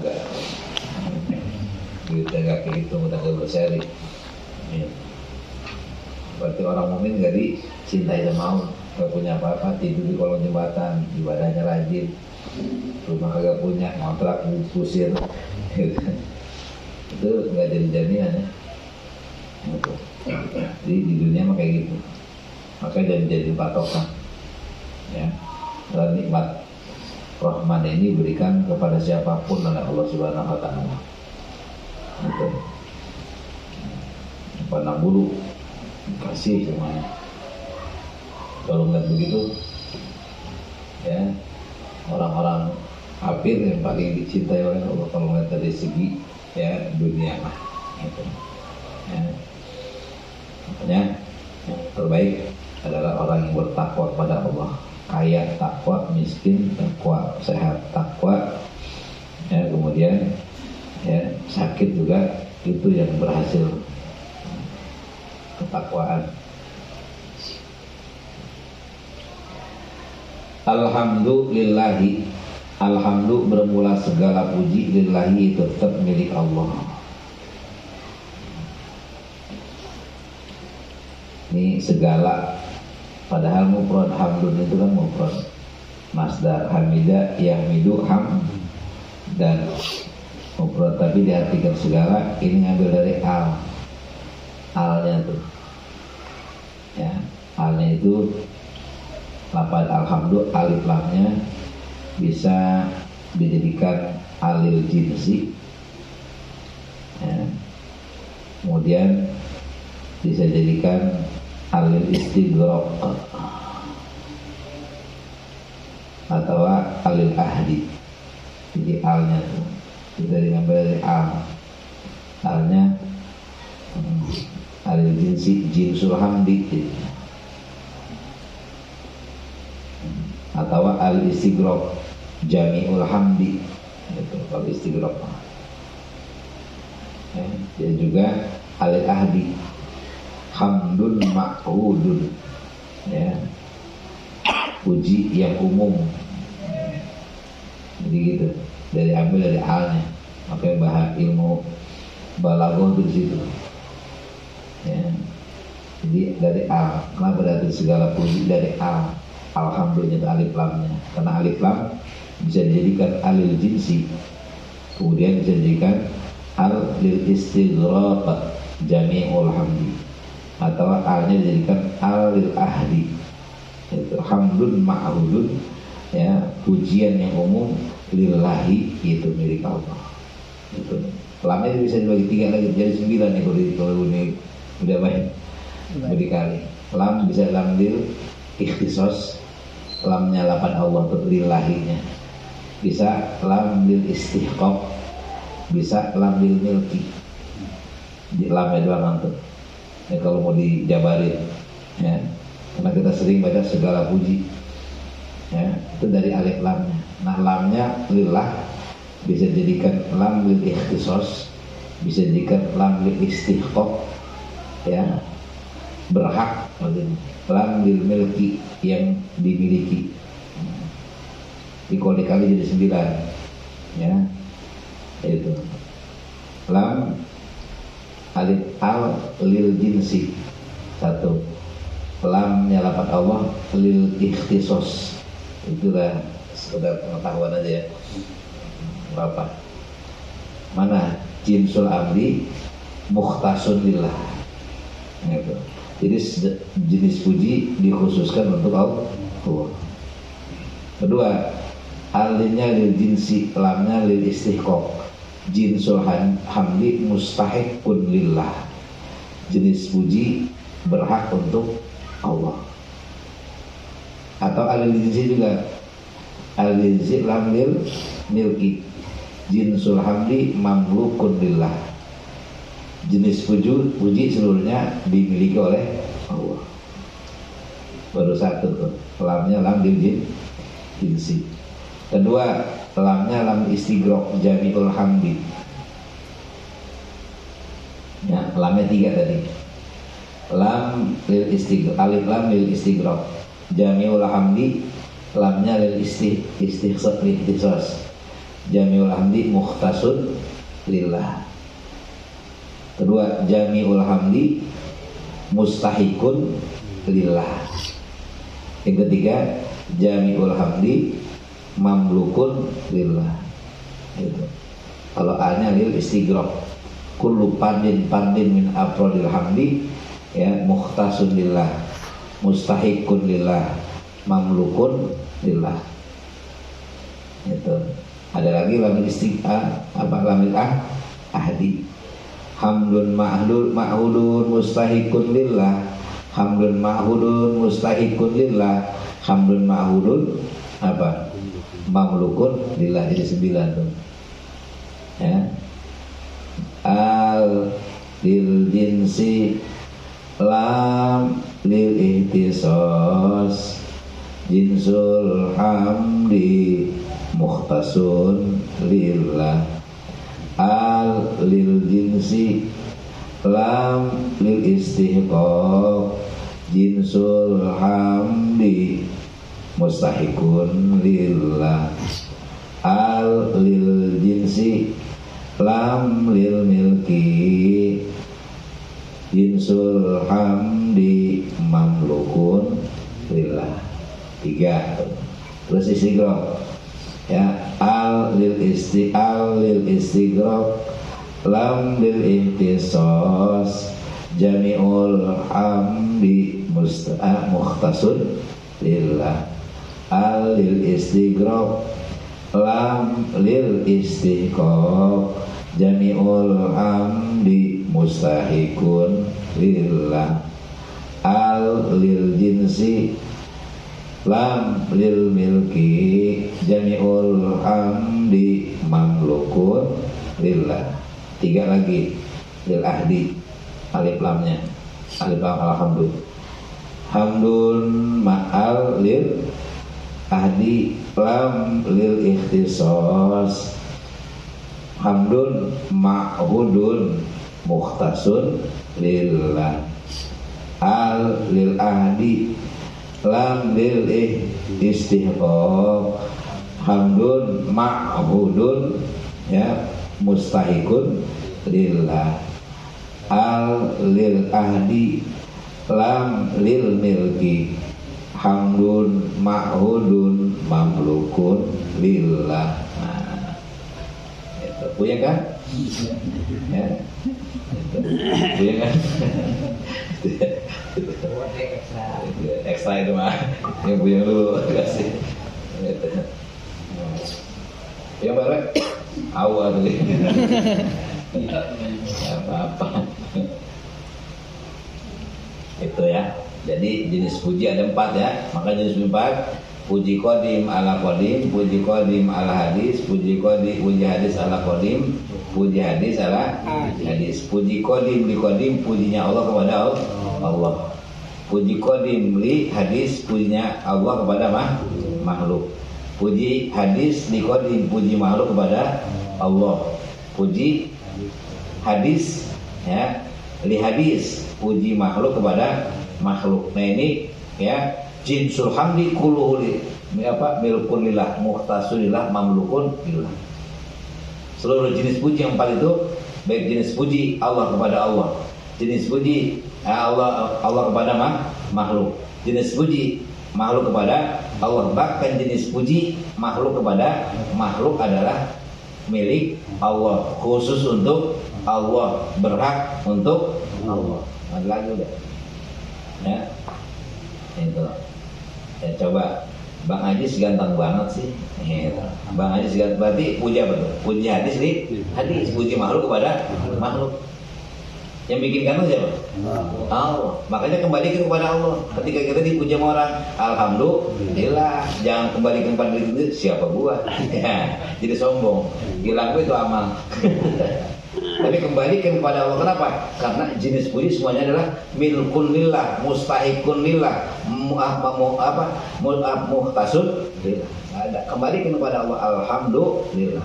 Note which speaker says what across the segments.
Speaker 1: enggak duitnya enggak kehitung, udah enggak berseri ya. Berarti orang mukmin enggak dicintai sama Allah, enggak punya apa-apa, tidur di kolong jembatan, ibadahnya rajin, rumah kagak punya, kontrak diusir gitu. Itu enggak jadi jaminan ya. Jadi di dunia mah kayak gitu, makanya jadi patokan ya. Dan nikmat Rahman ini berikan kepada siapapun oleh Allah Subhanahu wa Ta'ala. Gitu. Pandang bulu kasih semuanya. Kalau nggak begitu ya, orang-orang kafir yang paling dicintai oleh Allah kalau nggak dari segi ya dunia lah gitu. Ya. Makanya yang terbaik adalah orang yang bertakwa kepada Allah, kaya takwa, miskin takwa, sehat takwa ya, kemudian ya sakit juga, itu yang berhasil ketakwaan. Alhamdulillahi, alhamdulillah bermula segala puji, lillahi tetap milik Allah. Ini segala, padahal mufrad hamdun itu kan mufrad masdar hamida yahmidu ham dan mufrad, tapi diartikan segala. Ini ngambil dari alnya tuh ya, alnya itu lafaz alhamdulillah, alif lamnya bisa dijadikan alil jinsi ya. Kemudian bisa dijadikan alil istighraq atau alil ahdi. Jadi alnya tuh kita diambil dari alnya alil jinsi, jinsul hamdi gitu. Atau alil istighraq jami'ul hamdi gitu, kalau istighraq ya. Dan juga alil ahdi hamdun ma'udun ya, puji yang umum. Jadi gitu, dari ambil dari alnya, makanya bahas ilmu balaghah itu di situ ya. Jadi dari al, kenapa dari segala puji dari al, alhamdulillah itu alif lamnya, karena alif lam bisa dijadikan alil jinsi, kemudian bisa dijadikan al lil istighraq jami'ul hamdi, atau alnya dijadikan al lil ahdi, itu hamdun ma'udun ya, pujian yang umum, lillahi itu milik Allah. Itu lamnya bisa dibagi 3 lagi jadi 9 nih kalau ini udah baik dikali. Lam bisa lam lil ikhtisos, lamnya lapan Allah untuk lillahinya, bisa lam lil istihqaq, bisa lam lil milki. Di lamnya doang tuh ya, kalau mau dijabarin ya, karena kita sering baca segala puji ya, itu dari alif lamnya. Nah lamnya lillah bisa jadikan lam lil ikhtisos, bisa jadikan lam lil istihqaq ya, berhak, lam lil milki yang dimiliki. Kalau dikali jadi 9 ya, itu lam alif al lil jinsi 1, lamnya lapan Allah lil ikhtisos. Itulah sekedar pengetahuan aja ya. Berapa? Mana jinsul amri mukhtasun lillah gitu. Jadi jenis puji dikhususkan untuk Allah. Kedua, alinnya lil jinsi, lamnya lil istihqaq. Jinsul hamdi mustahiqun lillah, jenis puji berhak untuk Allah. Atau alil jinsi juga, alil jinsi lam lil milki, jinsul hamdi mamlukun lillah, jenis puji seluruhnya dimiliki oleh Allah. Baru 1 tuh, lamnya lam lil jinsi. Kedua, lamnya lam istighraq jami'ul hamdi ya, lamnya 3 tadi. Lam lil istighraq, alif lam lil istighraq jami'ul hamdi, lamnya lil istihsas, jami'ul hamdi mukhtasun lillah. Kedua, jami'ul hamdi mustahikun lillah. Yang ketiga, jami'ul hamdi mamlukun lillah. Gitu. Kalau A-nya lil istighraq, kullu pandin min afrodil hamdi, ya, mukhtasun lillah, mustahikun lillah, mamlukun lillah. Itu. Ada lagi lamil lamil ahdi. Hamdun ma'hudun mustahikun lillah, hamdun ma'hudun mustahikun lillah, hamdun ma'hudun mamlukun lillah. Jadi 9 tuh. Ya. Al lil jinsi, lam lil ihtisos, jinsul hamdi mukhtasun lillah. Al lil jinsi, lam lil istihqaq, jinsul hamdi mustahikun lillah. Al lil jinsi, lam lil milki, jinsul hamdi mamlukun lillah. 3. Terus istighraq, ya, al lil istighraq, lam lil ihtisos, jami'ul hamdi mukhtasun lillah. Al lil istighraq, lam lil istihqaq, jami'ul hamdi mustahikun lillah. Al lil jinsi, lam lil milki, jami'ul hamdi mamlukun lillah. 3 lagi, lil ahdi, alif lamnya, alif lam alhamdulillah. Hamdun ma'al lil ahdi, lam lil ikhtisos, hamdun ma'hudun mukhtasun lillah. Al lil ahdi, lam lil istihqaq, hamdun ma'hudun, ya, mustahikun lillah. Al lil ahdi, lam lil milki, hamdun ma'hudun mamlukun lillah. Nah, itu punya kan? Ya. Punya kan? Ekstra itu mah yang punya dulu kasih. Yang baru awal tuh. Apa-apa. Itu ya. Jadi jenis puji ada 4 ya. Maka jenis 4, puji qadim ala qadim, puji qadim ala hadis, puji hadis ala qadim, puji hadis ala hadis. Puji qadim li qadim, pujinya Allah kepada Allah. Puji qadim li hadis, pujinya Allah kepada makhluk. Puji hadis li qadim, puji makhluk kepada Allah. Puji hadis, ya, li hadis, puji makhluk kepada makhluk. Nah ini, ya, jinsul hamdi kulluhu milkun lillah, mukhtasun lillah, mamlukun lillah. Seluruh jenis puji yang 4 itu, baik jenis puji Allah kepada Allah, jenis puji Allah kepada makhluk, jenis puji makhluk kepada Allah, bahkan jenis puji makhluk kepada makhluk adalah milik Allah, khusus untuk Allah, berhak untuk Allah. Ada lagi udah, ya, itu. Ya, coba Bang Ajis ganteng banget sih. Bang Ajis ganteng, berarti puji apa tuh? Puji hadis nih, hadis, puji makhluk kepada makhluk. Yang bikin ganteng siapa? Allah. Makanya kembalikan kepada Allah. Ketika kita dipuji sama orang, alhamdulillah. Jangan kembalikan pada diri sendiri, siapa gua? Ya, jadi sombong. Hilang itu amal. Tapi kembalikan kepada Allah. Kenapa? Karena jenis puji semuanya adalah milkun lillah, mustahikun lillah, muhtasun lillah. Ada. Kembalikan kepada Allah. Alhamdulillah.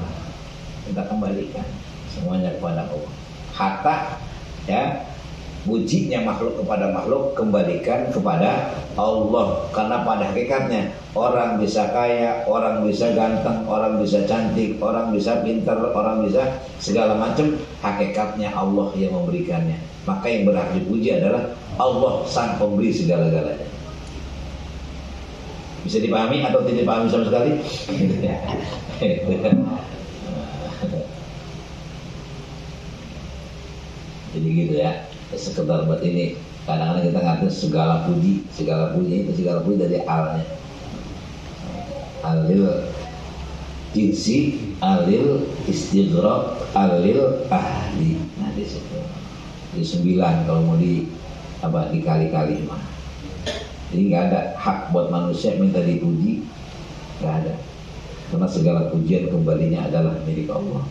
Speaker 1: Kita kembalikan semuanya kepada Allah. Hatta, ya, pujinya makhluk kepada makhluk kembalikan kepada Allah. Karena pada hakikatnya orang bisa kaya, orang bisa ganteng, orang bisa cantik, orang bisa pintar, orang bisa segala macam, hakikatnya Allah yang memberikannya. Maka yang berhak dipuji adalah Allah sang pemberi segala-galanya. Bisa dipahami atau tidak dipahami sama sekali? Jadi gitu ya, sekedar buat ini. Kadang-kadang kita ngatain segala puji itu segala puji dari alnya. Alil jinsi, alil istighraq, alil ahli. Nah di situ. Di 9 kalau mau dikali-kali mah. Jadi nggak ada hak buat manusia minta dipuji, nggak ada. Karena segala pujian kembalinya adalah milik Allah.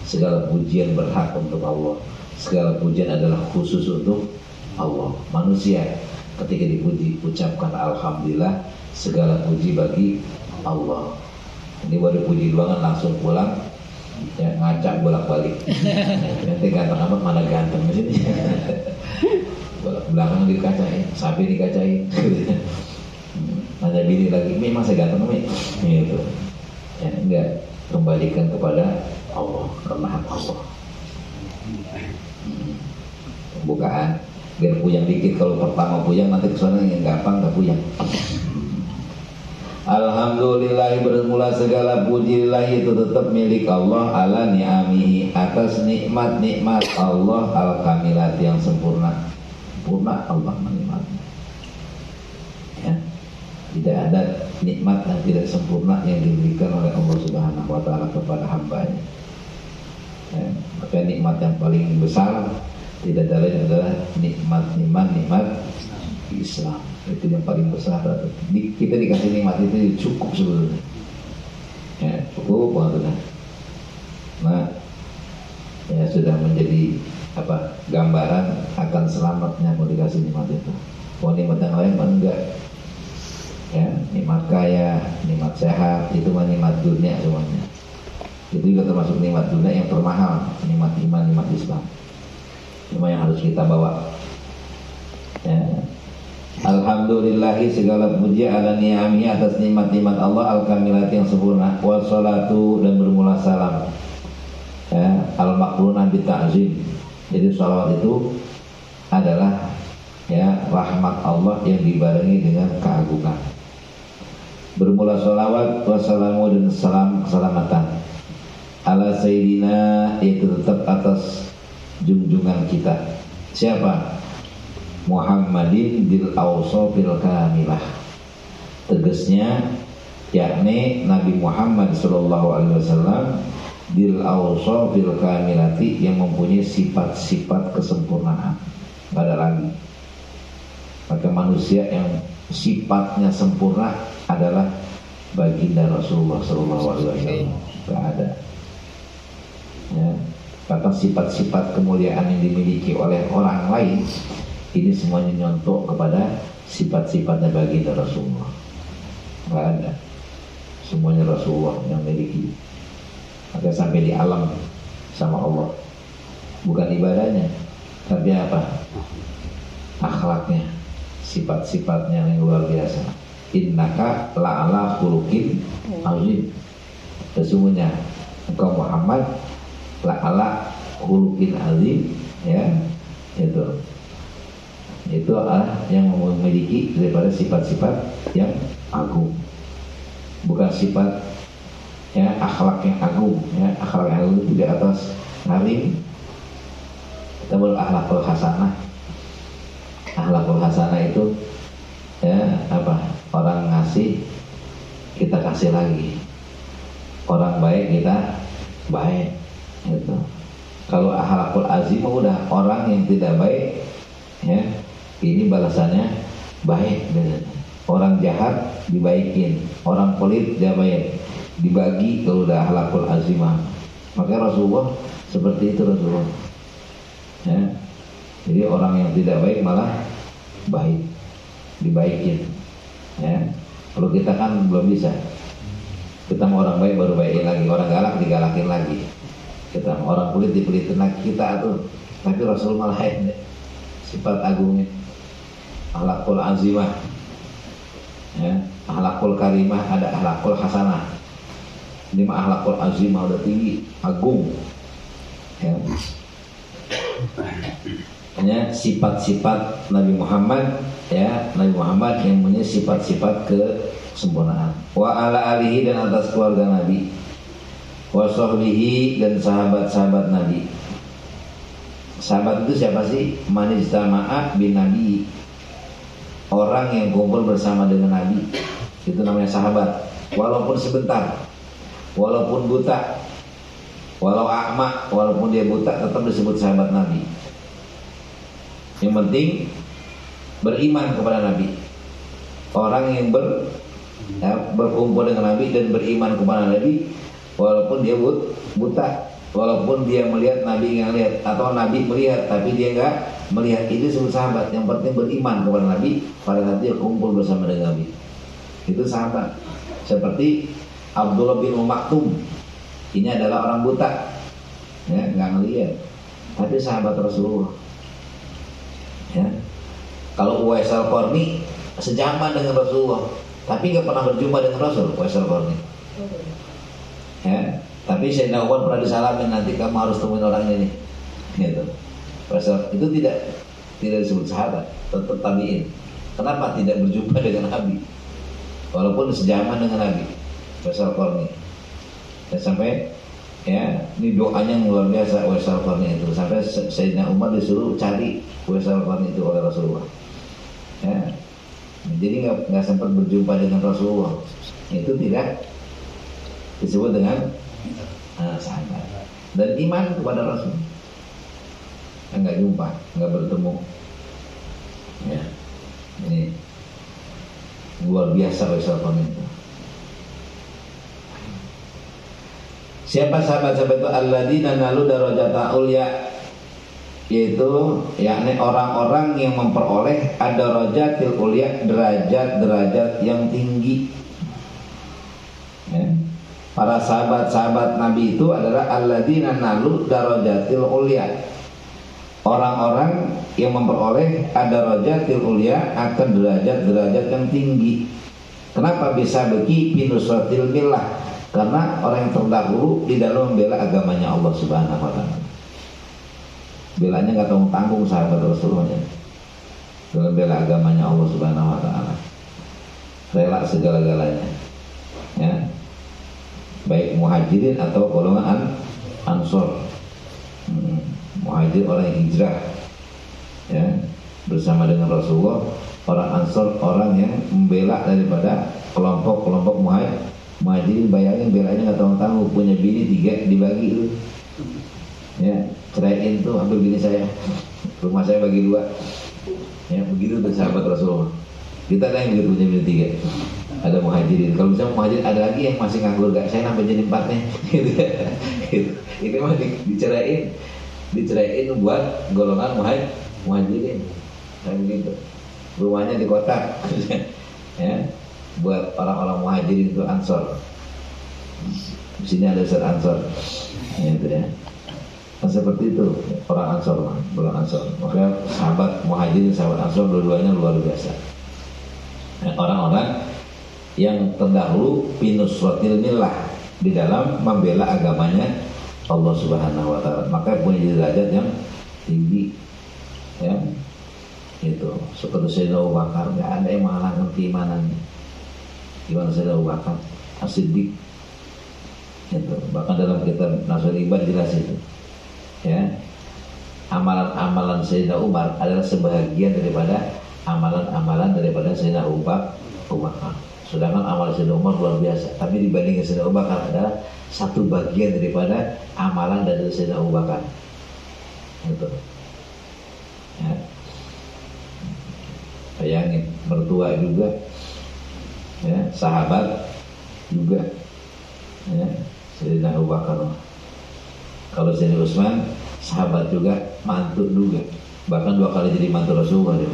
Speaker 1: Segala pujian berhak untuk Allah. Segala pujian adalah khusus untuk Allah. Manusia ketika dipuji ucapkan alhamdulillah, segala puji bagi Allah. Ini baru puji doang kan langsung pulang ya, ngacak bolak-balik. Nanti ganteng amat mana ganteng di sini. Bolak belakang dikacain, sapi dikacain. Nanya bini lagi, "Mi masa ganteng Mi?" Gitu. Ya enggak, kembalikan kepada Allah karena hak Allah. Pembukaan biar puyang dikit, kalau pertama puyang nanti kesana yang gampang nggak puyang. Alhamdulillah, bermula segala puji lillahi itu tetap milik Allah, ala ni'amihi, atas nikmat-nikmat Allah al-kamilat yang sempurna. Sempurna Allah menikmatnya ya. Tidak ada nikmat yang tidak sempurna yang diberikan oleh Allah Subhanahu wa ta'ala kepada hambanya ya. Maka nikmat yang paling besar tidak ada lain adalah nikmat Islam. Itu yang paling besar. Kita dikasih nikmat itu cukup sebenarnya ya, cukup banget. Nah ya sudah menjadi gambaran akan selamatnya mau dikasih nikmat itu. Kalau nikmat yang lain mah enggak ya, nikmat kaya, nikmat sehat itu mah nikmat dunia semuanya. Itu juga termasuk nikmat dunia yang termahal, nikmat iman, nikmat Islam. Cuma yang harus kita bawa ya. Alhamdulillahi, segala puji ala ni'ami, atas nikmat-nikmat Allah al-kamilat yang sempurna. Wassalatu, dan bermula salam ya, al-makrunah bita'zim. Jadi salawat itu adalah ya rahmat Allah yang dibarengi dengan keagungan. Bermula salawat wassalamu, dan salam keselamatan ala sayyidina, itu tetap atas junjungan kita. Siapa? Muhammadin bil awsafil kamilah. Tegasnya yakni Nabi Muhammad sallallahu alaihi wasallam bil awsafil kamilati, yang mempunyai sifat-sifat kesempurnaan. Tidak ada lagi. Maka manusia yang sifatnya sempurna adalah baginda Rasulullah sallallahu alaihi wasallam. Tidak ada ya. Kata sifat-sifat kemuliaan yang dimiliki oleh orang lain ini semuanya nyontok kepada sifat-sifatnya baginda Rasulullah. Tidak ada. Semuanya Rasulullah yang miliki. Maka sampai di alam sama Allah, bukan ibadahnya, tapi apa? Akhlaknya, sifat-sifatnya yang luar biasa. Innaka la'ala khuluqin azim. Sesungguhnya engkau Muhammad la'ala khuluqin azim ya. Itu adalah yang memiliki daripada sifat-sifat yang agung, bukan sifat ya akhlak yang agung ya. Akhlak yang agung itu di atas alim. Kita berakhlakul hasanah. Akhlakul hasanah itu ya orang ngasih kita kasih lagi, orang baik kita baik gitu. Kalau akhlakul azim udah orang yang tidak baik ya, ini balasannya baik. Orang jahat dibaikin, orang pelit dia baik, dibagi kalau udah akhlakul azimah. Maka Rasulullah seperti itu Rasulullah ya. Jadi orang yang tidak baik malah baik, dibaikin ya. Kalau kita kan belum bisa. Kita mau orang baik baru baikin lagi, orang galak digalakin lagi. Kita orang pelit dipelitin lagi kita tuh. Tapi Rasul malah sifat agungnya, akhlakul azimah, ya, akhlakul karimah, ada akhlakul hasanah. Ini mah akhlakul azimah udah tinggi, agung, ya. Hanya sifat-sifat Nabi Muhammad, ya, Nabi Muhammad yang punya sifat-sifat kesempurnaan. Wa ala alihi, dan atas keluarga Nabi, wa sahbihi, dan sahabat-sahabat Nabi. Sahabat itu siapa sih? Man ijtama'a bin Nabi, orang yang kumpul bersama dengan Nabi, itu namanya sahabat. Walaupun sebentar, walaupun buta, walau a'ma, walaupun dia buta, tetap disebut sahabat Nabi. Yang penting beriman kepada Nabi. Orang yang berkumpul dengan Nabi dan beriman kepada Nabi, walaupun dia buta, walaupun dia melihat Nabi nggak lihat, atau Nabi melihat tapi dia nggak melihat, itu disebut sahabat. Yang penting beriman kepada Nabi pada saat dia kumpul bersama dengan Nabi, itu sahabat. Seperti Abdullah bin Maktum, ini adalah orang buta, ya, nggak ngelihat, tapi sahabat Rasulullah. Ya. Kalau Uwais al-Qarni sejaman dengan Rasulullah, tapi nggak pernah berjumpa dengan Rasul. Uwais al-Qarni, ya. Tapi Sayyidina Umar pernah disalamin, nanti kamu harus temuin orang ini, gitu. Itu tidak disebut sahabat, tetap tabiin. Kenapa tidak berjumpa dengan Nabi, walaupun sejaman dengan Nabi? Uwais al-Qarni, dan sampai, ya, ini doanya yang luar biasa Uwais al-Qarni itu, sampai Sayyidina Umar disuruh cari Uwais al-Qarni itu oleh Rasulullah, ya. Jadi nggak sempat berjumpa dengan Rasulullah, itu tidak disebut dengan sahabat. Dan iman kepada Rasul, nggak jumpa, nggak bertemu, ya. Ini luar biasa Uwais al-Qarni itu. Siapa sahabat-sahabat itu? Alladzina nalu darajata ulya, yaitu yakni orang-orang yang memperoleh ad-darajatil ulya, derajat-derajat yang tinggi, ya. Para sahabat-sahabat Nabi itu adalah alladzina nalu darajatil ulya, orang-orang yang memperoleh ad-darajatil ulya, akan derajat-derajat yang tinggi. Kenapa bisa begitu? Binusratil millah, karena orang yang terdahulu di dalam membela agamanya Allah Subhanahu wa ta'ala. Belanya nggak tanggung-tanggung sahabat Rasulullah, ya. Dalam bela agamanya Allah Subhanahu wa ta'ala, rela segala-galanya, ya. Baik muhajirin atau golongan ansor. Muhajir orang yang hijrah, ya, bersama dengan Rasulullah. Orang ansor orang yang membela daripada kelompok-kelompok muhajirin. Bayangin belanya nggak tanggung-tanggung, punya bini 3 dibagi itu, ya, ceraiin tuh, ambil bini saya, rumah saya bagi 2, ya, begitu tuh sahabat Rasulullah. Kita ada yang begitu, punya bini 3, ada muhajirin. Kalau misalnya muhajirin ada lagi yang masih nganggur, gak, saya nambah jadi 4-nya, gitu ya. Ini mah diceraiin buat golongan muhajirin, kayak begitu. Rumahnya di kota, ya, buat orang-orang muhajirin itu ansor. Di sini ada Ustaz ansor, gitu ya. Nah, seperti itu orang ansor, golongan ansor. Maka sahabat muhajirin, sahabat ansor, dua-duanya luar biasa. Nah, orang-orang yang terdahulu binusratil millah, di dalam membela agamanya Allah Subhanahu wa ta'ala, maka punya derajat yang tinggi, ya. Itu seperti Sayyidina Abu Bakar, nggak ada yang mengalahkan keimanannya. Gimana Sayyidina Abu Bakar As-Siddiq itu, bahkan dalam kitab Nasrul Ibad jelas itu, ya, amalan-amalan Sayyidina Umar adalah sebahagian daripada amalan-amalan daripada Sayyidina Abu Bakar. Sedangkan amal Sayyidina Umar luar biasa, tapi dibandingkan Sayyidina Abu Bakar adalah satu bagian daripada amalan dari Sayyidina Abu Bakar. Itu, ya. Bayangin, mertua juga, ya, sahabat juga, ya, Sayyidina Abu Bakar. Kalau Sayyidina Utsman sahabat juga, mantu juga, bahkan 2 kali jadi mantu Rasulullah, ya.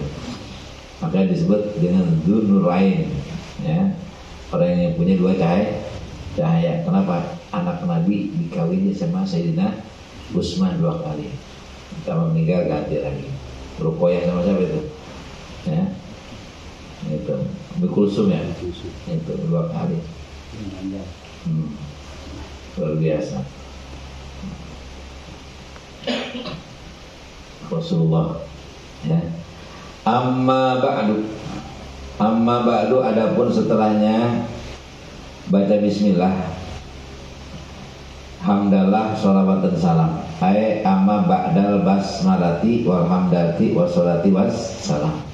Speaker 1: Makanya disebut dengan Dzunurain, ya, orang yang punya 2 cahaya. Kenapa? Anak Nabi dikawini sama Sayyidina Utsman 2 kali, kalau meninggal ganti lagi. ruqyah sama siapa itu? Ya. Itu Ummu Kulsum ya. Itu 2 kali. Luar biasa. Rasulullah ya. Amma ba'du adapun setelahnya baca bismillah, hamdalah, sholawat dan salam. Amma ba'dal basmalati wal hamdati wa sholati was salam.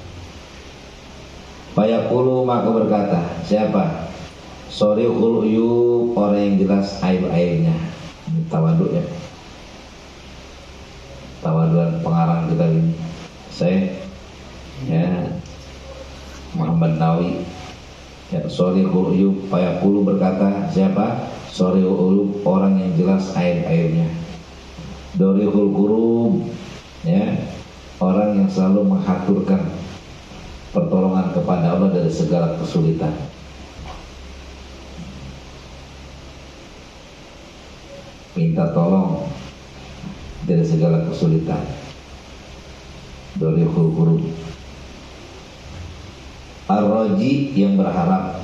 Speaker 1: Fayaqulu maka berkata siapa? Sorry uyub, orang yang jelas aib-aibnya. Tawaduk ya. Tawaduan pengarang kita ini. Saya ya Muhammad Nawawi ya, sorry uyub, fayaqulu berkata siapa? Sorry uyub, orang yang jelas aib-aibnya. Dorihul kurub ya, orang yang selalu menghaturkan pertolongan kepada Allah dari segala kesulitan. Minta tolong dari segala kesulitan. Dorihul kurub. Ar-raji yang berharap.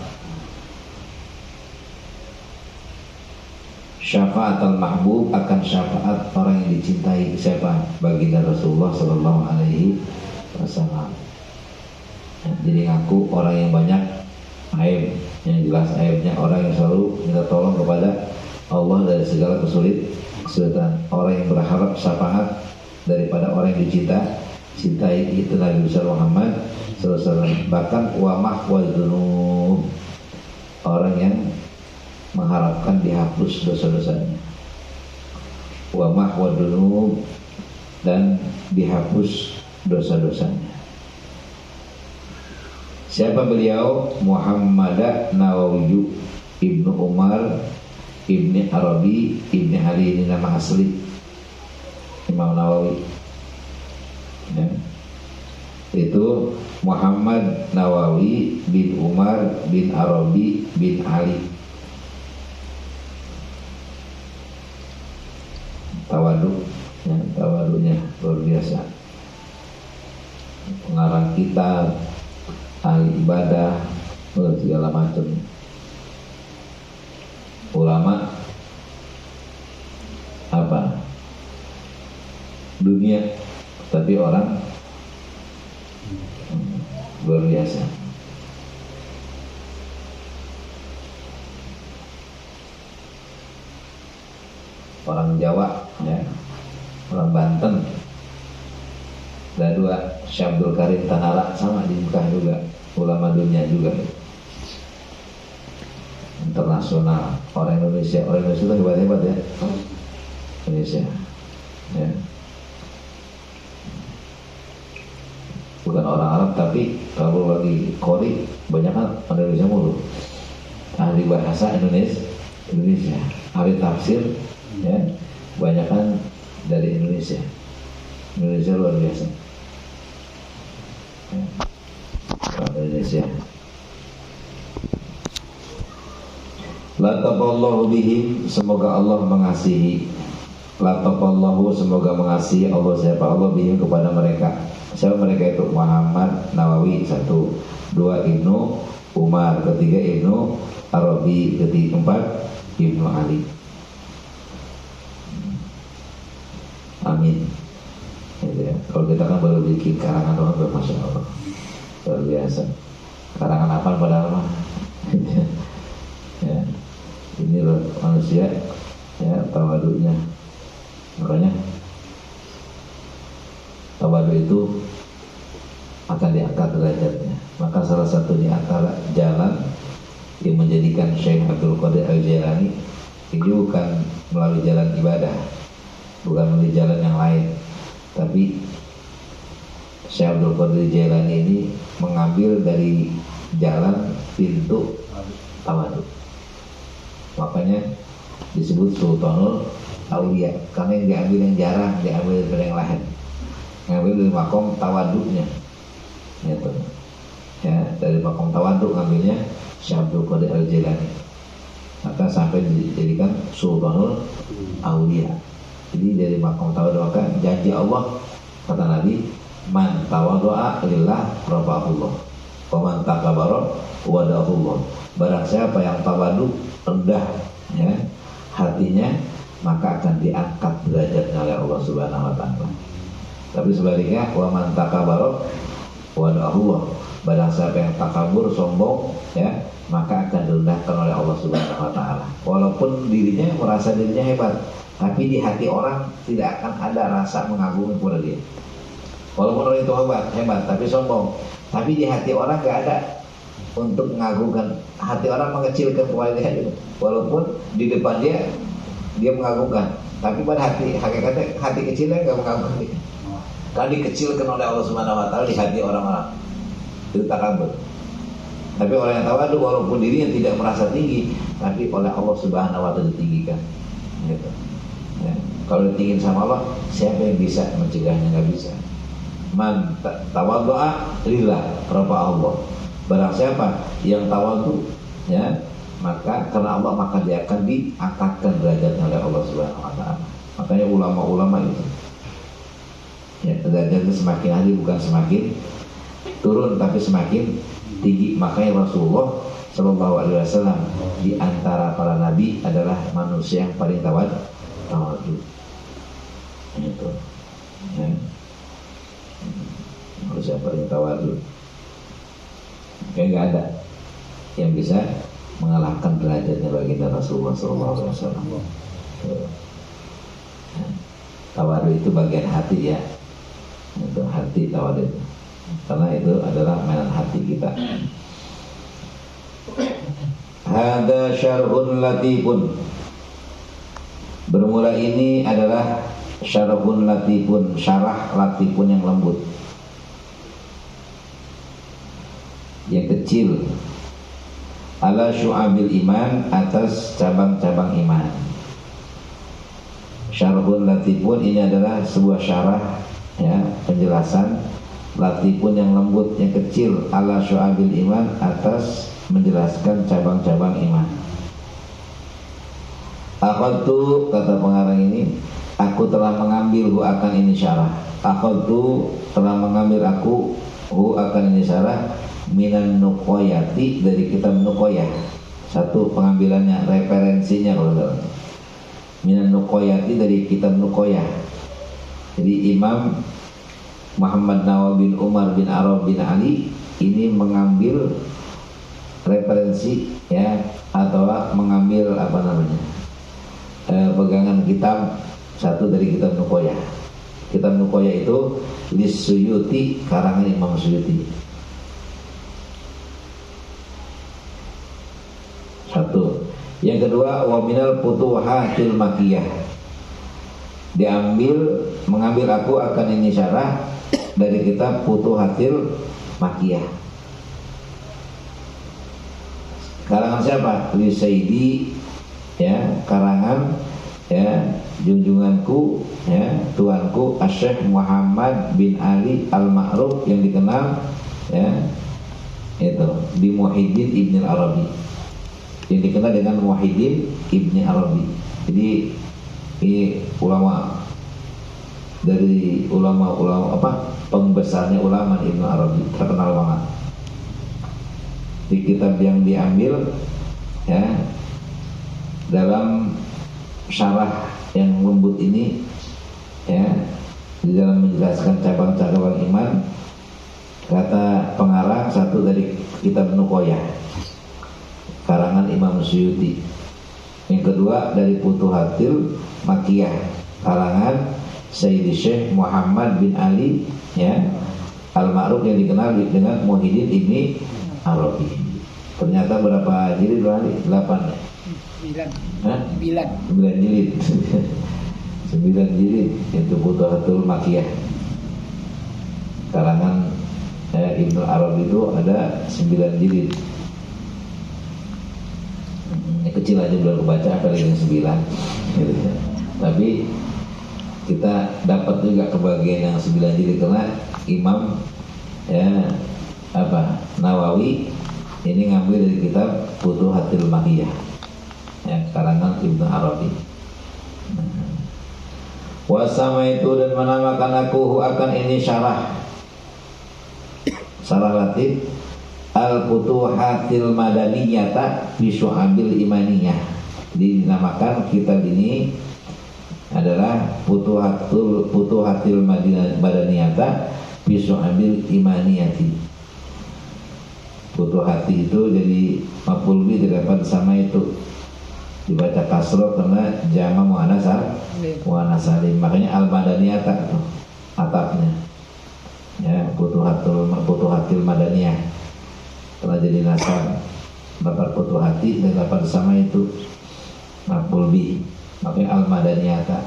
Speaker 1: Syafaat al-mahbub akan syafaat orang yang dicintai siapa? Baginda Rasulullah sallallahu alaihi wasallam. Jadi ngaku orang yang banyak aib, yang jelas aibnya, orang yang selalu minta tolong kepada Allah dari segala kesulitan. Orang yang berharap syafaat daripada orang yang cintai itu Nabi besar Muhammad SAW. Bahkan wa mahwa dzunub, orang yang mengharapkan dihapus dosa-dosanya. Wa mahwa dzunub, dan dihapus dosa-dosanya. Siapa beliau? Muhammad Nawawi Ibnu Umar Ibni Arabi Ibni Ali, ini nama asli Imam Nawawi ya. Itu Muhammad Nawawi bin Umar bin Arabi bin Ali. Tawaduk ya, tawaduknya luar biasa. Pengarang kitab, ahli ibadah, segala macam. Ulama apa? Dunia, tapi orang luar biasa. Orang Jawa ya, orang Banten. Ada 2, Syekh Abdul Karim Tanara, sama di Mekah juga, ulama dunia juga. Internasional. Orang Indonesia itu hebat-hebat ya. Indonesia ya. Bukan orang Arab, tapi kalau lagi Qori banyak kan orang Indonesia mulu. Ahli bahasa Indonesia, ahli tafsir ya, banyak kan dari Indonesia luar biasa ya. Indonesia. Latafallahu bihim, semoga Allah mengasihi. Latafallahu, semoga mengasihi Allah siapa? Allah bihim, kepada mereka. Siapa mereka itu? Muhammad Nawawi 1, 2 Ibnu Umar, 3 Ibnu Arabi, 4 Ibnu Ali. Amin. Ya, kalau kita kan baru bikin karangan doang, masya Allah, luar biasa. Karangan apa padahal mah? Ya. Ini loh manusia ya, tawaduknya. Makanya tawaduk itu akan diangkat derajatnya. Maka salah satu di antara jalan yang menjadikan Syekh Abdul Qadir Al-Jailani ini bukan melalui jalan ibadah, bukan melalui jalan yang lain, tapi Syekh Abdul Qadir Al-Jailani ini mengambil dari jalan pintu tawaduk. Makanya disebut Sultanul Aulia, karena yang diambil yang jarang, diambil dari yang lain, ngambil dari makom tawaduknya gitu. Ya, dari makom tawaduk ngambilnya Syekh Abdul Qadir Al-Jailani, maka sampai dijadikan Sultanul Aulia. Jadi dari makom tawaduk, maka janji Allah kata Nabi Man tawadhu'a lillah rafa'ahullah, wa man takabara wada'ahullah. Barang siapa yang tawadu, rendah ya hatinya, maka akan diangkat derajatnya oleh Allah Subhanahu wa taala. Tapi sebaliknya, wa man takabara wada'ahullah, barang siapa yang takabur, sombong ya, maka akan direndahkan oleh Allah Subhanahu wa taala. Walaupun dirinya merasa dirinya hebat, tapi di hati orang tidak akan ada rasa mengagumi kepada dia. Walaupun orang itu hebat, tapi sombong, tapi di hati orang gak ada untuk mengagumkan. Hati orang mengecilkan kepada dia gitu. Walaupun di depan dia mengagumkan, tapi pada hakikatnya hati kecilnya gak mengagumkan dia. Kalau dikecilkan oleh Allah Subhanahu wa taala di hati orang-orang, itu takabur. Tapi orang yang tawadu, walaupun dirinya tidak merasa tinggi, tapi oleh Allah Subhanahu wa taala ditinggikan gitu. Ya. Kalau ditinggiin sama Allah, siapa yang bisa mencegahnya? Gak bisa. Man tawadhu'a lillah rafa'ahullah. Barang siapa yang tawadu ya, maka karena Allah, maka dia akan diangkatkan derajatnya oleh Allah Subhanahu wa taala. Makanya ulama-ulama itu ya, derajatnya semakin hari bukan semakin turun, tapi semakin tinggi. Makanya Rasulullah Shallallahu Alaihi Wasallam di antara para nabi adalah manusia yang paling tawadu. Itu ya. Manusia paling tawadu. Kayak nggak ada yang bisa mengalahkan derajatnya baginda Rasulullah SAW. Tawadu itu bagian hati ya, itu hati tawadu itu. Karena itu adalah mainan hati kita. Hada syarhun latifun. Bermula ini adalah syarhun latifun, syarah latifun yang lembut, yang kecil, ala syu'abil iman, atas cabang-cabang iman. Syarhun latifun ini adalah sebuah syarah ya, penjelasan latifun yang lembut, yang kecil, ala syu'abil iman, atas menjelaskan cabang-cabang iman. Akhadtu, kata pengarang ini, aku telah mengambil hu akan ini syarah. Akhadtu, telah mengambil aku hu akan ini syarah, minan nuqoyati, dari kitab Nuqoyah. Satu pengambilannya, referensinya kalau tidak. Minan nuqoyati, dari kitab Nuqoyah. Jadi Imam Muhammad Nawawi bin Umar bin Arab bin Ali ini mengambil referensi ya, atau mengambil apa namanya, pegangan kitab satu dari kitab Nuqoyah. Kitab Nuqoyah itu Lis-Suyuti, karangan Imam Suyuti. Satu. Yang kedua, wa minal futuhatil makiyah, mengambil aku akan ini syarah dari kitab Futuhatil Makiyah. Karangan siapa? Li Sayyidi ya, karangan ya junjunganku ya, tuanku Asy-Syaikh Muhammad bin Ali Al-Ma'ruf, yang dikenal ya itu di Muhyiddin Ibn Arabi, yang dikenal dengan Muhyiddin Ibn Arabi. Jadi ini ulama dari ulama apa, pembesarnya ulama Ibn Arabi, terkenal banget. Di kitab yang diambil ya, dalam syarah yang lembut ini ya, di dalam menjelaskan cabang-cabang iman, kata pengarang, satu dari kitab Nuqoyah karangan Imam Suyuti, yang kedua dari Futuhatil Makiyah karangan Sayyidi Syekh Muhammad bin Ali ya Al-Ma'ruf, yang dikenal dengan Muhyiddin Ibni Arabi. Ternyata berapa jilid berarti? 8 ya? 9 jilid. 9 jilid itu Futuhatul Makiyah karangan Ibnu Arabi, itu ada 9 jilid. Yang kecil aja belum kebaca, apalagi yang 9 gitu. Tapi kita dapat juga kebagian yang 9 jilid karena Imam ya apa Nawawi ini ngambil dari kitab Futuhatil Makiyah ya, karangan Ibnu Arabi. Wasama itu, dan menamakan aku akan ini syarah Salah latih Al-Futuhatil Madaniyata bi Syu'abil Imaniyah. Jadi dinamakan kitab ini adalah Futuhatil Madaniyata bi Syu'abil Imaniyati. Futuhati itu jadi maf'ul bih terdapat sama itu dibaca kasroh karena jama muannas salim. Makanya al-madaniyata itu atapnya. Ya, Futuhatil Madaniyah. Telah jadi nasab dapat futuhati dan dapat sama itu maf'ul bih. Makanya al-madaniyata.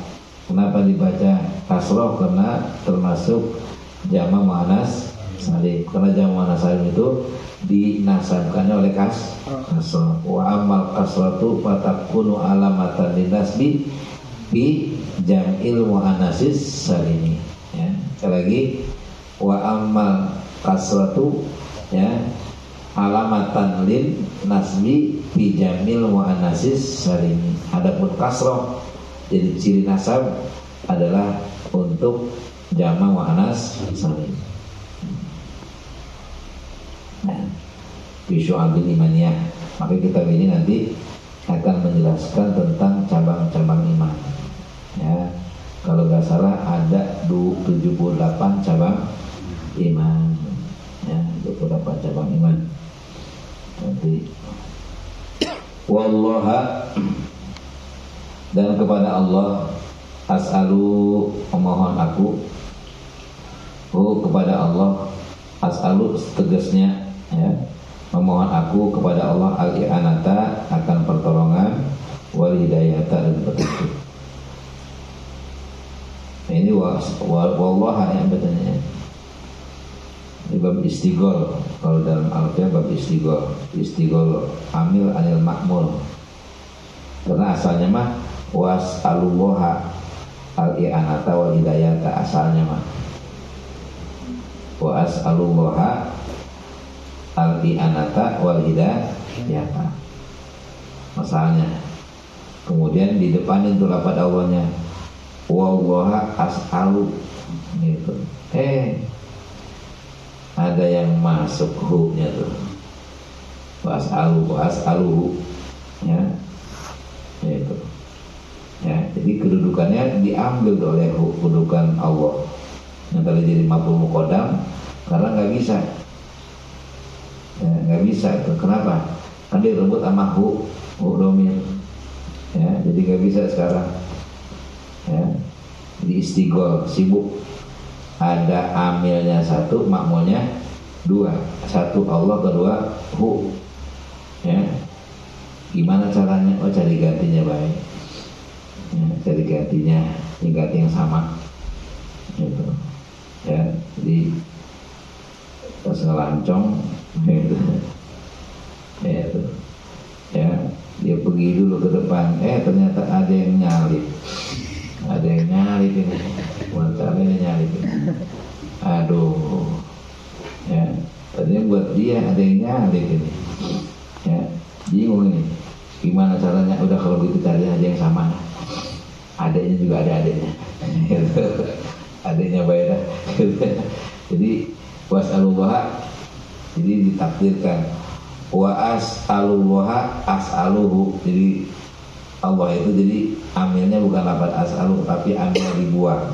Speaker 1: Kenapa dibaca kasroh? Karena termasuk jama muannas salim. Karena jama muannas salim itu dinasabkannya oleh kasroh. Wa amal kasratu fatakunu alamatan linasbi bi jam'il muannatsis salimi. Ya, sekali lagi wa amal kasratu ya alamatan lin nasbi bi jam'il muannatsis salimi. Adapun kasroh jadi ciri nasab adalah untuk jama muannas salim. Syu'abil Imaniyah. Maka kitab ini nanti akan menjelaskan tentang cabang-cabang iman. Ya, kalau nggak salah ada 78 cabang iman. Ya, 28 cabang iman. Nanti wallaha dan kepada Allah as'alu memohon aku. Kepada Allah as'alu tegasnya ya, memohon aku kepada Allah al-i'anata akan pertolongan wal hidayata dan petunjuk. Nah, ini wallaha yang betulnya ini bab istigol. Kalau dalam Al-Quran bab istigol amil anil makmul, karena asalnya mah was'alullaha al-i'anata wal hidayata, asalnya mah was'alullaha al-i'anata wal hidayata masalahnya. Kemudian di depan itu lafaz Allahnya wallaha as'alu gitu. Ada yang masuk hu-nya tuh was'aluhu ya gitu. Ya, jadi kedudukannya diambil oleh kedudukan Allah yang tadi jadi maf'ul muqaddam karena nggak bisa. Ya, nggak bisa itu. Kenapa? Kan direbut sama hu domir. Ya, jadi nggak bisa sekarang. Ya, di istigol sibuk. Ada amilnya satu, makmulnya dua. Satu Allah, kedua hu. Ya, gimana caranya? Oh, cari gantinya baik. Ya, cari gantinya, ganti yang sama. Gitu. Ya, jadi pas ngelancong gitu. Ya, dia pergi dulu ke depan, ternyata ada yang nyalip ini, wancaranya nyalip ini. Aduh, ya, tadinya buat dia ada yang nyalip ini, ya, bingung ini, gimana caranya? Udah kalau gitu cari aja yang sama, adanya juga ada adanya, adanya bayar, jadi was'alullaha, jadi ditakdirkan wa as'alullaha as'aluhu, jadi Allah itu jadi amilnya bukan lafaz as'alu tapi amil dibuang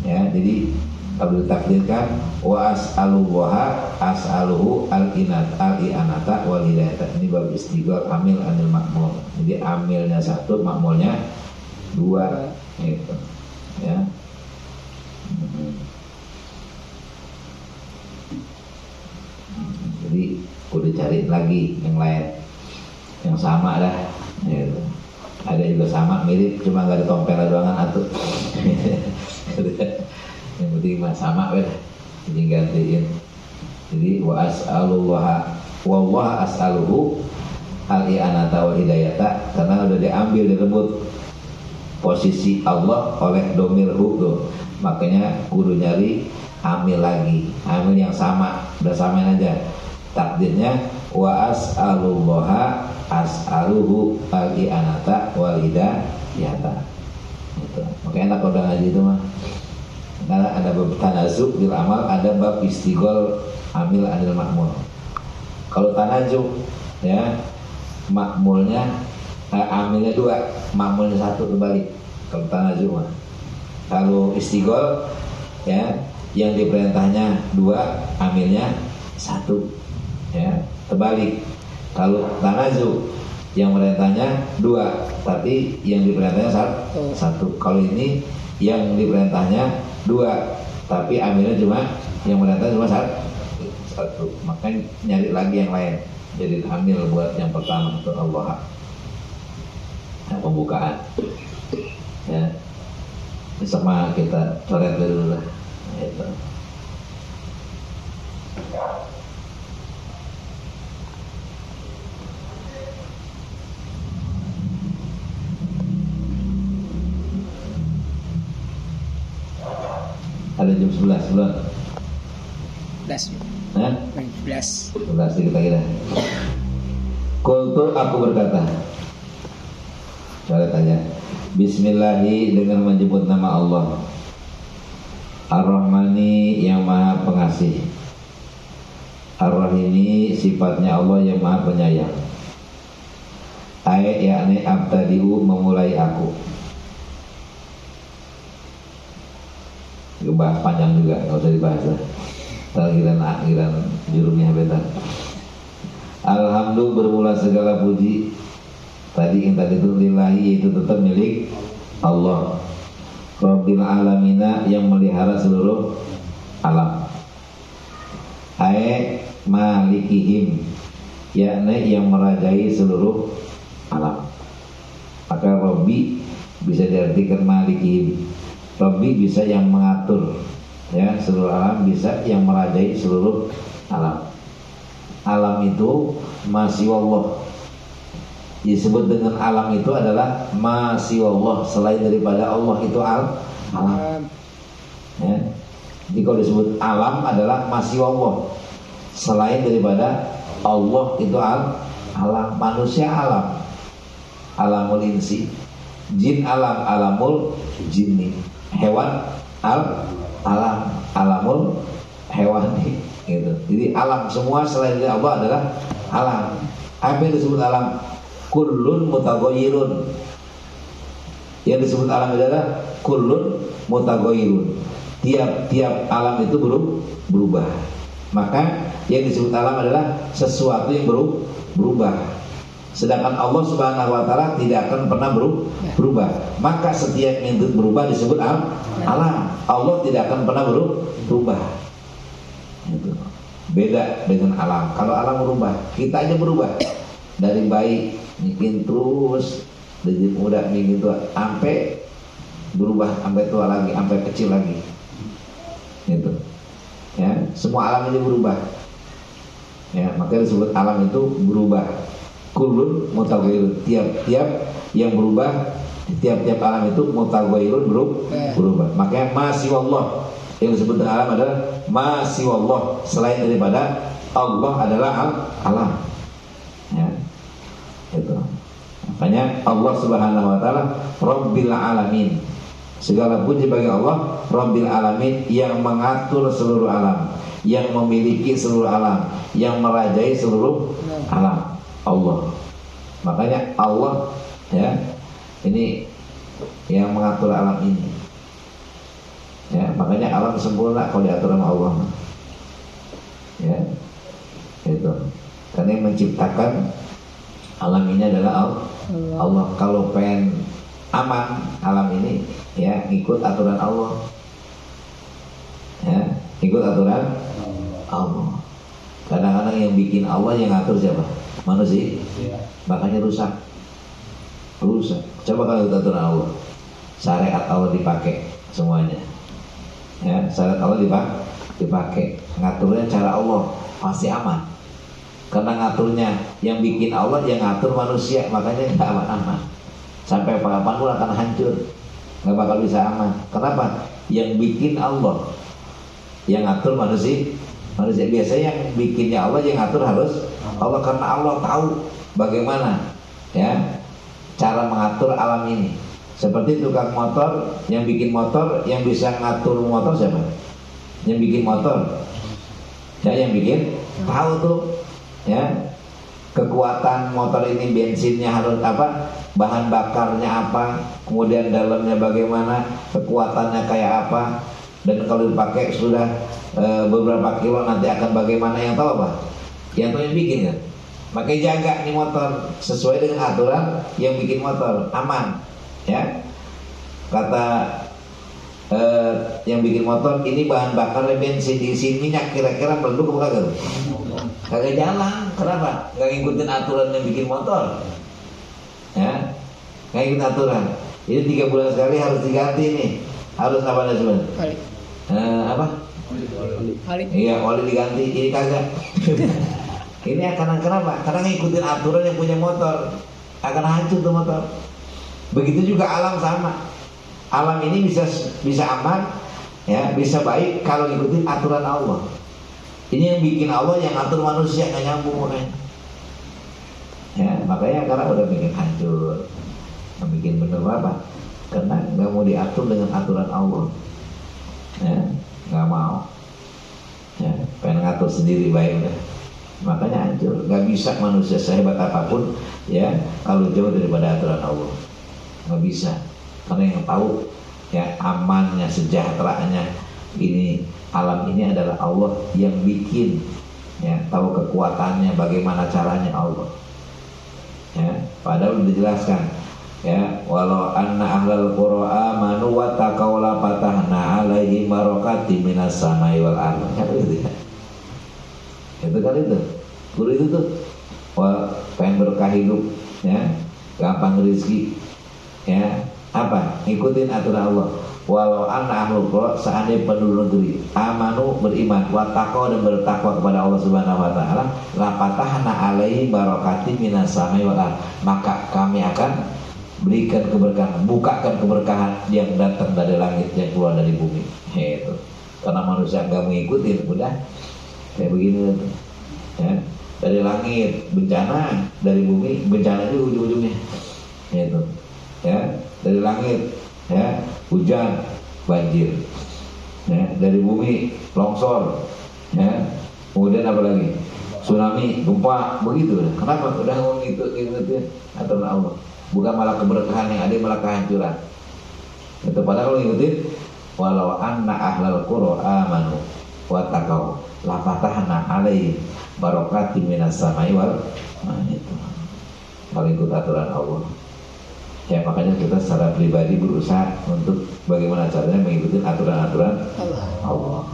Speaker 1: ya. Jadi kalau ditakdirkan wa as'alullaha as'aluhu al-i'anata wal hidayata, ini bab istighfar amil anil makmul. Jadi amilnya satu, makmulnya dua gitu ya. Jadi udah cari lagi yang lain yang sama dah gitu. Ada juga sama mirip, cuma nggak ada tompel doangan atau yang penting mah sama beda, jadi gantiin. Jadi wa as'alullaha wallaha as'aluhu al-i'anata wal hidayata, karena udah diambil, direbut posisi Allah oleh domir hu tuh, makanya kudu nyari amil lagi, amil yang sama, udah samain aja takdirnya wa as'alullaha as'aluhu al-i'anata wal hidayata gitu. Makanya enak kalau udah ngaji itu mah Karena ada bab tanazuk bil amal, ada bab istigol amil anil makmul. Kalau tanajuk ya makmulnya amilnya 2, makmulnya 1 terbalik. Kalau tanajuk mah. Kalau istigol ya yang diperintahnya 2, amilnya 1 ya terbalik. Kalau tanajuk yang perintahnya 2, tapi yang diperintahnya 1. Kalau ini yang diperintahnya 2, tapi amilnya cuma yang perintahnya cuma 1. Makanya nyari lagi yang lain. Jadi amil buat yang pertama itu Allah. Nah, pembukaan. Ya. Sama kita coret dulu lah. Itu. Ada jam 11 belum?
Speaker 2: 11.
Speaker 1: Hah?
Speaker 2: 11.
Speaker 1: 11 kita kira. Kultu aku berkata. Coba tanya. Bismillahi dengan menyebut nama Allah. Ar-Rahmani yang maha pengasih. Ar-Rahimi sifatnya Allah yang maha penyayang. Ayat yakni abtadiu memulai aku. Bahas panjang juga, nggak usah dibahas lah. Akhiran jurumnya beta. Alhamdulillah bermula segala puji. Tadi yang tadi itu lillahi, itu tetap milik Allah. Rabbil alamina yang melihara seluruh alam. Ae malikihim yakni yang merajai seluruh alam. Maka Rabbi bisa diartikan malikihim. Rabbi bisa yang mengatur ya seluruh alam, bisa yang merajai seluruh alam. Alam itu masih Allah. Disebut dengan alam itu adalah masih Allah, selain daripada Allah itu alam. Ya. Jadi kalau disebut alam adalah masih Allah, selain daripada Allah itu alam. Manusia alam, alamul insi, jin alam, alamul jinni, hewan alam, alamul hewani gitu. Jadi alam semua selain dari Allah adalah alam. Apa yang disebut alam? Kullun mutaghayyirun. Yang disebut alam adalah kullun mutaghayyirun. Tiap alam itu berubah. Maka yang disebut alam adalah sesuatu yang berubah. Sedangkan Allah Subhanahu wa taala tidak akan pernah berubah. Maka setiap yang berubah disebut alam. Allah tidak akan pernah berubah. Itu. Beda dengan alam. Kalau alam berubah, kita aja berubah. Dari bayi bikin terus dari muda bikin tua sampai berubah, sampai tua lagi, sampai kecil lagi. Gitu. Ya, semua alam ini berubah. Ya, makanya disebut alam itu berubah. Kullun mutaghayyirun, tiap-tiap yang berubah, tiap-tiap alam itu mutaghayyirun berubah. Makanya masih Allah yang disebut dengan alam adalah masih Allah, selain daripada Allah adalah alam. Ya. Itu. Makanya Allah Subhanahu wa taala Rabbil alamin. Segala puji bagi Allah Rabbil alamin yang mengatur seluruh alam, yang memiliki seluruh alam, yang merajai seluruh alam. Allah. Makanya Allah ya ini yang mengatur alam ini. Ya, makanya alam sempurna kalau diatur sama Allah. Ya. Itu. Karena yang menciptakan alam ini adalah Allah. Kalau pengen aman alam ini ya ikut aturan Allah. Ya, ikut aturan Allah. Kadang-kadang yang bikin Allah yang ngatur siapa? Manusia. Makanya rusak. Coba kalau ikut aturan Allah, syariat Allah dipakai semuanya. Ya, syariat Allah dipakai. Ngaturnya cara Allah pasti aman. Karena ngaturnya yang bikin Allah, yang ngatur manusia, makanya nggak aman-aman. Sampai kapan pun akan hancur, nggak bakal bisa aman. Kenapa? Yang bikin Allah, yang ngatur manusia. Biasanya yang bikinnya Allah, yang ngatur harus Allah, karena Allah tahu bagaimana ya cara mengatur alam ini Seperti tukang motor, yang bikin motor, yang bisa ngatur motor siapa? Yang bikin motor, ya, yang bikin tahu tuh, ya, kekuatan motor ini, bensinnya harus apa, bahan bakarnya apa, kemudian dalamnya bagaimana, kekuatannya kayak apa, dan kalau dipakai sudah beberapa kilo nanti akan bagaimana, yang tahu apa? Yang tahu yang bikin kan. Makanya jaga nih motor sesuai dengan aturan yang bikin motor, aman, ya. Kata yang bikin motor, ini bahan bakarnya bensin, diisi minyak, kira-kira meleduk apa kagak? Kagak jalan. Kenapa? Gak ngikutin aturan yang bikin motor, ya, gak ngikutin aturan. Jadi 3 bulan sekali harus diganti nih. Harus apa nih sebenarnya? Apa?
Speaker 2: Oli.
Speaker 1: Iya, oli diganti. Ini kagak. Ini akan kenapa? Karena ngikutin aturan yang punya motor, akan hancur tuh motor. Begitu juga alam sama. Alam ini bisa aman, ya, bisa baik kalau ngikutin aturan Allah. Ini yang bikin Allah, yang atur manusia, nggak nyambung makanya. Ya, makanya karena udah bikin hancur, nggak bikin bener apa? Karena nggak mau diatur dengan aturan Allah. Ya, nggak mau. Ya, pengen ngatur sendiri baik udah. Makanya hancur. Nggak bisa manusia sehebat apapun, ya, kalau jauh daripada aturan Allah. Nggak bisa. Karena yang tahu, ya, amannya, sejahteranya ini alam ini adalah Allah yang bikin, ya, tahu kekuatannya, bagaimana caranya Allah, ya. Padahal sudah dijelaskan, ya, walau anna ahlal qura amanu wa taqaw la fatahna alaihi barakati minas samai wal ardh. Itu kan itu guru itu tuh, wah, pengen berkah hidup, ya, gampang rezeki, ya, apa? Ngikutin aturan Allah. Walau anna ahlul qura, seandainya penduduk negeri amanu, beriman, wattaqau, dan bertakwa kepada Allah Subhanahu wa taala, la fatahna alaihi barakati minas samai wal ardh, maka kami akan berikan keberkahan, bukakan keberkahan yang datang dari langit, yang keluar dari bumi. Itu. Karena manusia enggak mengikuti, udah kayak begini, ya. Dari langit bencana, dari bumi bencana itu ujung-ujungnya. Itu. Ya, dari langit, ya, hujan, banjir, ya, dari bumi longsor, ya, kemudian apa lagi, tsunami, gempa, begitu. Kenapa? Udah ngomong itu aturan Allah, bukan malah keberkahan, yang ada malah kehancuran. Itu padahal kalau ngikutin, walau anna ahlal qura amanu wa taqaw la fatahna alaihi barakati minas samai wal ardh. Itu kalau ikut aturan Allah. Ya, makanya kita secara pribadi berusaha untuk bagaimana caranya mengikuti aturan-aturan Allah.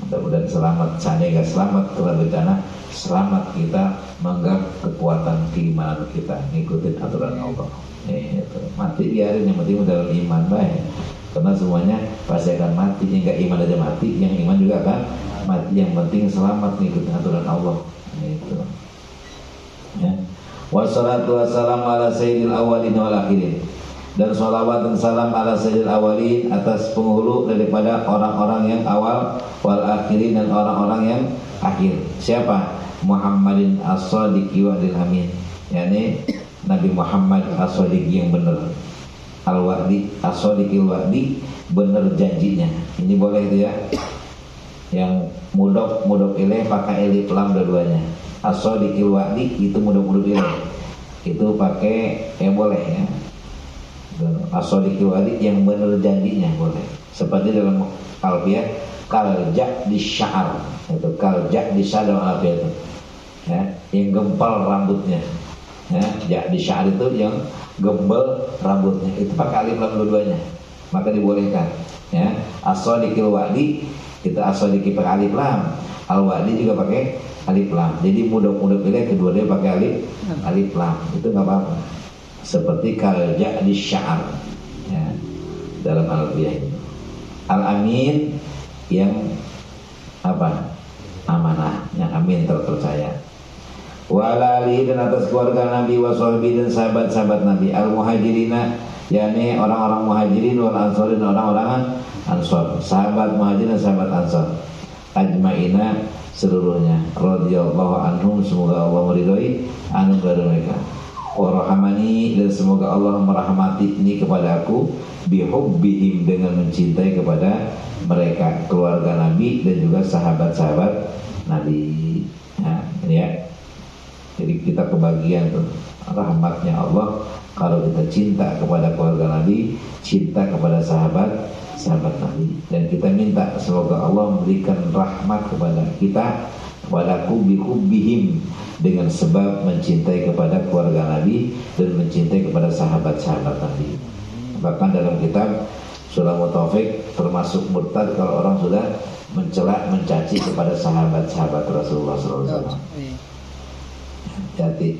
Speaker 1: Mudah-mudahan selamat. Seandainya nggak selamat karena bencana, selamat kita menganggap kekuatan keimanan kita mengikuti aturan Allah. Itu. Mati biarin, yang penting dalam iman baik. Karena semuanya pasti akan mati. Yang nggak iman aja mati, yang iman juga akan mati. Yang penting selamat mengikuti aturan Allah. Itu. Ya. Wassalatu wassalamu ala sayyidil awalin wal akhirin, dan sholawat dan salam ala sayyidil awalin, atas penghulu daripada orang-orang yang awal, wal akhirin, dan orang-orang yang akhir. Siapa? Muhammadin as-sadiqi wa'dil amin, yakni Nabi Muhammad as-sadiqi yang benar, al-wa'di, as-sadiqil wa'di, benar janjinya. Ini boleh itu ya, yang mudhaf ilaih pakai alif lam dua-duanya. As-sadiqil wa'di itu mudah-mudah bilang itu pakai boleh ya. As-sadiqil wa'di yang benar janjinya boleh. Seperti dalam Alfiyah, kaljak di sya'ar, itu kaljak di sya'ar dalam Alfiyah itu, ya, yang gempal rambutnya, ya, jak di sya'ar itu yang gembel rambutnya, itu pakai alif lam dua-duanya, maka dibolehkan, ya. As-sadiqil wa'di itu as-sadiqi pakai alif lam, al-wa'di juga pakai alif lam. Jadi mudah-mudah pilih kedua-duanya pakai alif lam, itu nggak apa-apa. Seperti kaljak di sya'ar, ya, dalam Alfiyah itu. Al-amin yang apa? Amanah, yang amin, terpercaya. Walali, dan atas keluarga Nabi, washabi, dan sahabat-sahabat Nabi. Al-muhajirina, yakni orang-orang muhajirin, wal ansarin, orang-orang ansor, sahabat muhajirin dan sahabat ansor. Ajma'ina, seluruhnya, radhiyallahu anhum, semoga Allah meridhai anu dari mereka. Warahmani, dan semoga Allah merahmati ini kepada aku bihubbihim, dengan mencintai kepada mereka, keluarga Nabi dan juga sahabat-sahabat Nabi. Nah, ini ya. Jadi kita kebagian tuh rahmatnya Allah kalau kita cinta kepada keluarga Nabi, cinta kepada sahabat Nabi, dan kita minta semoga Allah memberikan rahmat kepada kita, kepadaku bihubbihim, dengan sebab mencintai kepada keluarga Nabi dan mencintai kepada sahabat-sahabat Nabi. Bahkan dalam kitab Surah Taufik termasuk murtad kalau orang sudah mencela, mencaci kepada sahabat-sahabat Rasulullah SAW. Hati,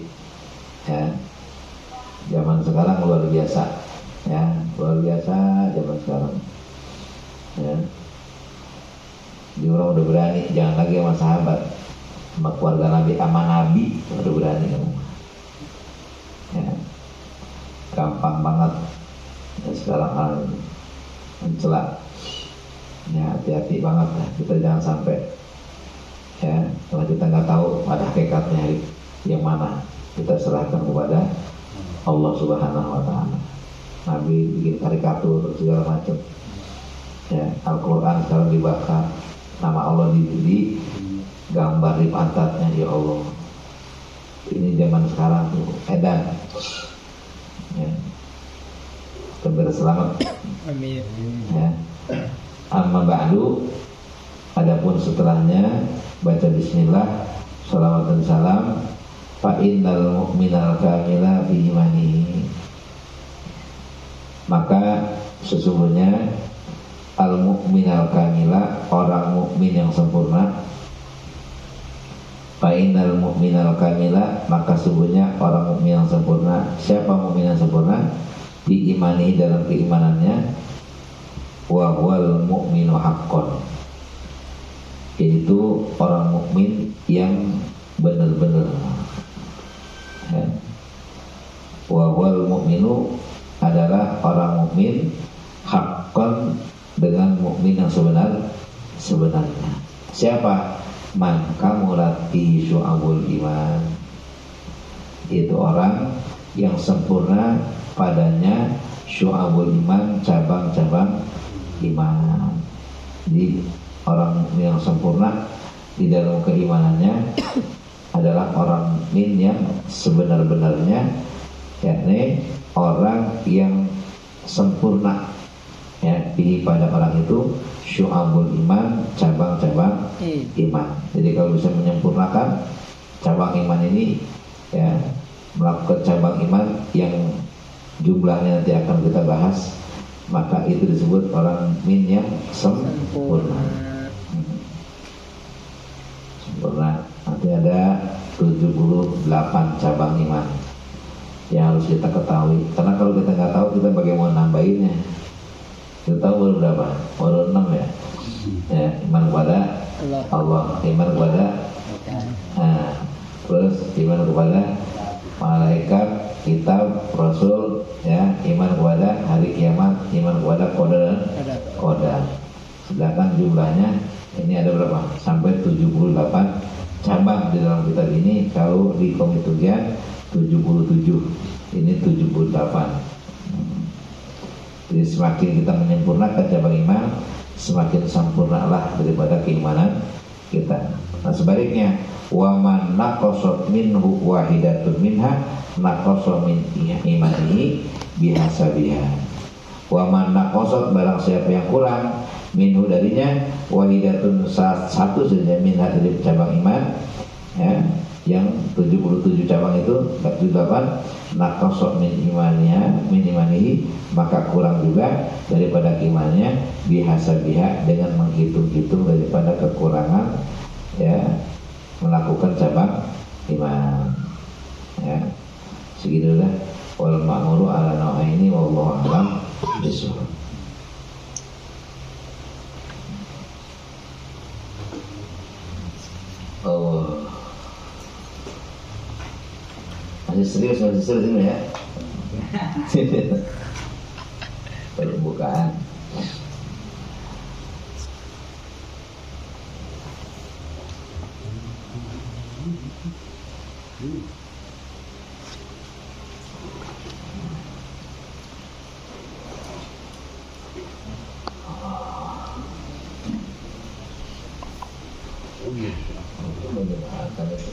Speaker 1: ya. Zaman sekarang luar biasa, ya, luar biasa zaman sekarang. Ya. Di orang udah berani, jangan lagi sama sahabat, sama keluarga Nabi, sama Nabi udah berani kamu. Ya. Gampang banget ya, sekarang hal ini mencela. Ya, hati-hati banget ya. Kita jangan sampai, ya, kalau kita nggak tahu pada hakikatnya yang mana, kita serahkan kepada Allah Subhanahu wa Ta'ala. Nabi bikin karikatur segala macam. Ya, Al-Quran sekarang dibakar, nama Allah di gambar di pantatnya. Ya Allah, ini zaman sekarang tuh edan. Ya. Semoga selamat.
Speaker 2: Amin.
Speaker 1: Ya. Amma ba'du, adapun setelahnya baca bismillah, salawat dan salam. Fa innal mu'minal kamila fi imanihi, maka sesungguhnya al mu'minal kamila, orang mukmin yang sempurna. Fa innal mu'minal kamila, maka sesungguhnya orang mukmin yang sempurna. Siapa mukmin yang sempurna? Di imani, dalam keimanannya. Wa huwal mu'minu haqqan, yaitu orang mukmin yang benar-benar. Ya. Wa huwal mu'minu adalah orang mukmin haqqan, dengan mukmin yang sebenarnya. Siapa? Man kamulat fi syu'abul iman, itu orang yang sempurna padanya syu'abul iman, cabang-cabang iman. Jadi orang mukmin yang sempurna di dalam keimanannya adalah orang mukmin yang sebenar-benarnya, yakni orang yang sempurna, ya, pada orang itu syu'abul iman, cabang-cabang iman. Jadi kalau bisa menyempurnakan cabang iman ini, ya, melakukan cabang iman yang jumlahnya nanti akan kita bahas, maka itu disebut orang mukmin yang sempurna. Sempurna. Nanti ada 78 cabang iman yang harus kita ketahui. Karena kalau kita nggak tahu, kita bagaimana nambahinnya? Kita tahu baru berapa? Baru 6 ya. Ya, iman kepada Allah, iman kepada terus iman kepada malaikat, kitab, rasul, ya, iman kepada hari kiamat, iman kepada qadar. Sedangkan jumlahnya ini ada berapa? Sampai 78 cabang di dalam kitab ini. Kalau di komite ujian 77, ini 78. Jadi semakin kita menyempurnakan cabang iman, semakin sempurnalah daripada keimanan kita. Nah sebaliknya, wa man naqasat minhu wahidatun minha naqasa min imanihi bihasabiha. Wa man naqasat, barang siapa yang kurang, minhu darinya, wahidatun satu saja minha dari cabang iman, ya, yang 77 cabang itu 78, naqasa min imanihi, maka kurang juga daripada imannya, bihasabiha, dengan menghitung-hitung daripada kekurangan, ya, melakukan cabang iman. Ya, segitu dah. Wal ma'muru ala nau'aini wallahu a'lam bishawab. Oh, masih serius ini ya. Banyak bukaan. Itu menyenangkan itu.